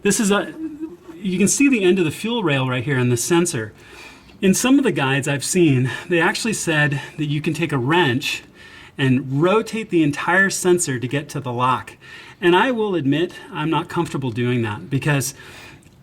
this is you can see the end of the fuel rail right here in the sensor. In some of the guides I've seen, they actually said that you can take a wrench and rotate the entire sensor to get to the lock. And I will admit I'm not comfortable doing that because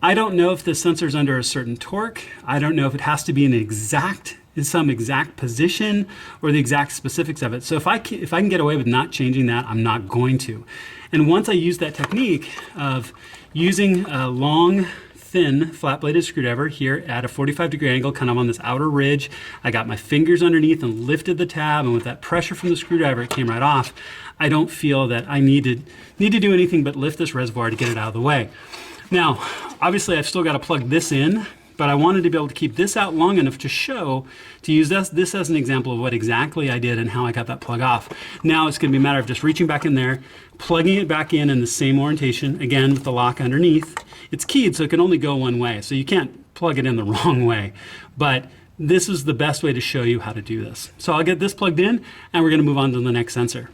I don't know if the sensor's under a certain torque. I don't know if it has to be in some exact position or the exact specifics of it. So if I can get away with not changing that, I'm not going to. And once I use that technique of using a long, thin flat-bladed screwdriver here at a 45-degree angle, kind of on this outer ridge. I got my fingers underneath and lifted the tab, and with that pressure from the screwdriver, it came right off. I don't feel that I need to do anything but lift this reservoir to get it out of the way. Now, obviously I've still got to plug this in, but I wanted to be able to keep this out long enough to use this as an example of what exactly I did and how I got that plug off. Now it's going to be a matter of just reaching back in there, plugging it back in the same orientation, again with the lock underneath. It's keyed, so it can only go one way, so you can't plug it in the wrong way. But this is the best way to show you how to do this. So I'll get this plugged in, and we're going to move on to the next sensor.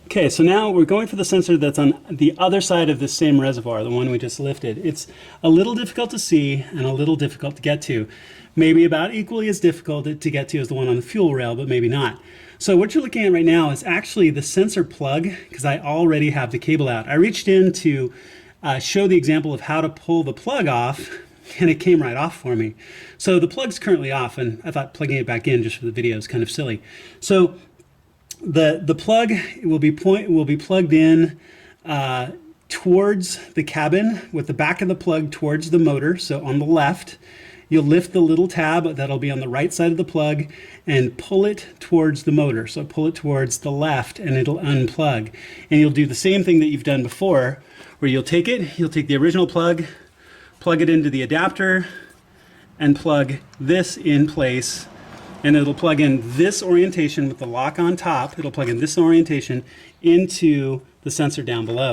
Okay, so now we're going for the sensor that's on the other side of the same reservoir, the one we just lifted. It's a little difficult to see and a little difficult to get to. Maybe about equally as difficult to get to as the one on the fuel rail, but maybe not. So what you're looking at right now is actually the sensor plug, because I already have the cable out. I reached in to show the example of how to pull the plug off, and it came right off for me. So the plug's currently off, and I thought plugging it back in just for the video is kind of silly. So the plug will be plugged in towards the cabin with the back of the plug towards the motor. So on the left, you'll lift the little tab that'll be on the right side of the plug and pull it towards the motor. So pull it towards the left and it'll unplug. And you'll do the same thing that you've done before, where you'll take the original plug, plug it into the adapter, and plug this in place. And it'll plug in this orientation with the lock on top. It'll plug in this orientation into the sensor down below.